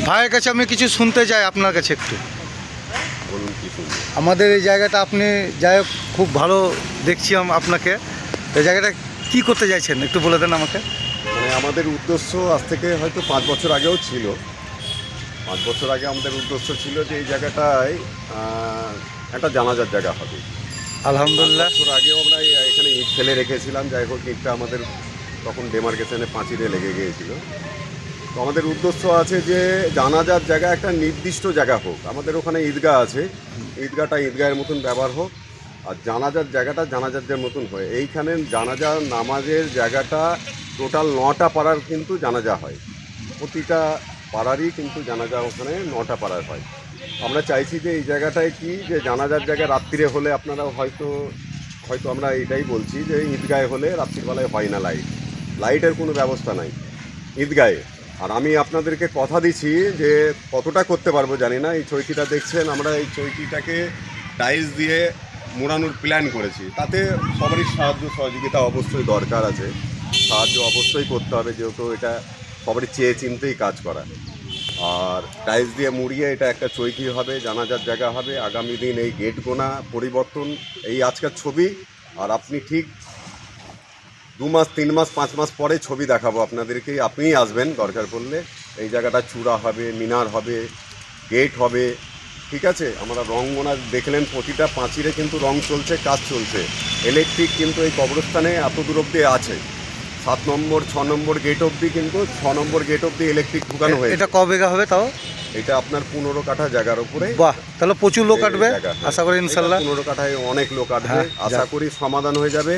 ভাইয়ের কাছে আমি কিছু শুনতে চাই আপনার কাছে একটু। বলুন কি শুনবেন। আমাদের এই জায়গাটা আপনি যাই হোক খুব ভালো দেখছি আপনাকে। এই জায়গাটা কি করতে চাইছেন একটু বলে দেন আমাকে। মানে আমাদের উদ্দেশ্য আজ থেকে হয়তো 5 বছর আগেও ছিল। 5 বছর আগে আমাদের উদ্দেশ্য ছিল যে এই জায়গাটায় একটা জানাজার জায়গা হবে। আলহামদুলিল্লাহ। 5 বছর আগেও আমরা এখানে ইট ফেলে রেখেছিলাম, যাই হোক ইটটা আমাদের তখন ডেমার্কেশনে পাঁচিরে লেগে গিয়েছিল। তো আমাদের উদ্দেশ্য আছে যে জানাজার জায়গা একটা নির্দিষ্ট জায়গা হোক। আমাদের ওখানে ঈদগাহ আছে, ঈদগাহটা ঈদগাহের মতন ব্যবহার হোক, আর জানাজার জায়গাটা জানাজার মতন হয়। এইখানে জানাজার নামাজের জায়গাটা টোটাল 9টা পাড়ার কিন্তু জানাজা হয়। প্রতিটা পাড়ারই কিন্তু জানাজা ওখানে 9টা পাড়ার হয়। আমরা চাইছি যে এই জায়গাটায় কি যে জানাজার জায়গায় রাত্রিরে হলে আপনারা হয়তো আমরা এটাই বলছি যে ঈদগাহে হলে রাত্রিবেলায় হয় না লাইটের কোনো ব্যবস্থা নাই ঈদগাহে। আর আমি আপনাদেরকে কথা দিচ্ছি যে কতটা করতে পারবো জানি না। এই চৌকিটা দেখছেন, আমরা এই চৌকিটাকে টাইলস দিয়ে মোড়ানোর প্ল্যান করেছি। তাতে সবারই সাহায্য সহযোগিতা অবশ্যই দরকার আছে, সাহায্য অবশ্যই করতে হবে, যেহেতু এটা সবারই চেয়ে চিন্তেই কাজ করা। আর টাইলস দিয়ে মুড়িয়ে এটা একটা চৌকি হবে, জানাজার জায়গা হবে। আগামী দিন এই গেট গোনা পরিবর্তন, এই আজকের ছবি, আর আপনি ঠিক 2 মাস 3 মাস 5 মাস পরে ছবি দেখাবো আপনাদেরকে, আপনিই আসবেন দরকার পড়লে। এই জায়গাটা চূড়া হবে, মিনার হবে, গেট হবে, ঠিক আছে। আমরা রং গোনা দেখলেন, প্রতিটা পাঁচিরে কিন্তু রং চলছে, কাজ চলছে। ইলেকট্রিক কিন্তু এই কবরস্থানে এত দূর অব্দি আছে, 7 নম্বর 6 নম্বর গেট অবধি, কিন্তু 6 নম্বর গেট অবধি ইলেকট্রিক ঢুকানো হয়েছে। এটা কবে হবে তাও? এটা আপনার 15 কাঠা জায়গার উপরে। বাহ, তাহলে প্রচুর লোক আসবে আশা করি ইনশাল্লাহ। 15 কাঠায় অনেক লোক আসবে, আশা করি সমাধান হয়ে যাবে।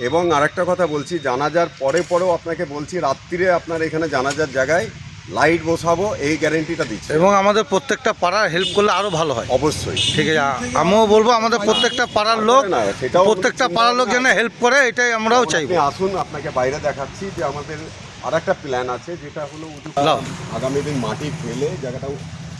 এবং আরেকটা কথা বলছি, জানাজার পরেও আপনাকে বলছি, রাত্রিরে আপনার এখানে জানাজার জায়গায় লাইট বসাবো, এই গ্যারেন্টিটা দিচ্ছি। এবং আমাদের প্রত্যেকটা পাড়ার হেল্প করলে আরও ভালো হয়। অবশ্যই, ঠিক আছে, আমিও বলবো আমাদের প্রত্যেকটা পাড়ার লোক, প্রত্যেকটা পাড়ার লোক যেন হেল্প করে, এটাই আমরাও চাইবো। আপনি আসুন, আপনাকে বাইরে দেখাচ্ছি যে আমাদের আর একটা প্ল্যান আছে, যেটা হলো আগামী দিন মাটি ফেলে জায়গাটা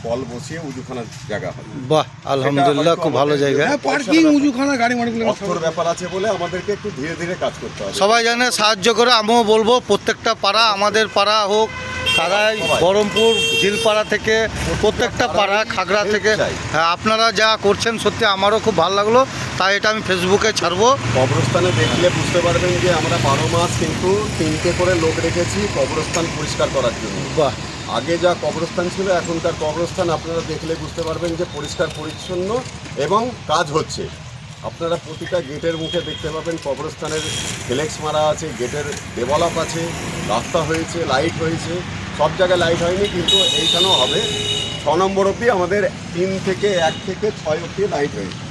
কল বসিয়ে উজুখানার জায়গা হবে। বাহ, আলহামদুলিল্লাহ, খুব ভালো জায়গা। পার্কিং, উজুখানা, গাড়ি মাড়িগুলো অর্থর ব্যাপার আছে বলে আমাদেরকে একটু ধীরে ধীরে কাজ করতে হবে। সবাই জানে সাহায্য করে। আমিও বলবো প্রত্যেকটা পাড়া, আমাদের পাড়া হোক, কারাই, বহরমপুর, ঝিলপাড়া থেকে প্রত্যেকটা পাড়া, খাগড়া থেকে, হ্যাঁ আপনারা যা করছেন সত্যি আমারও খুব ভালো লাগলো। তাই এটা আমি ফেসবুকে ছাড়বো। কবরস্থানে দেখলে বুঝতে পারবেন যে আমরা 12 মাস কিন্তু 3টে করে লোক রেখেছি কবরস্থান পরিষ্কার করার জন্য। বাহ, আগে যা কবরস্থান ছিল, এখনকার কবরস্থান আপনারা দেখলে বুঝতে পারবেন যে পরিষ্কার পরিচ্ছন্ন এবং কাজ হচ্ছে। আপনারা প্রতিটা গেটের মুখে দেখতে পাবেন কবরস্থানের ফ্লেক্স মারা আছে, গেটের ডেভেলপ আছে, রাস্তা হয়েছে, লাইট হয়েছে। সব জায়গায় লাইট হয়নি, কিন্তু এইখানেও হবে। 6 নম্বর অবধি আমাদের 1 থেকে 6 অবধি লাইট হয়েছে।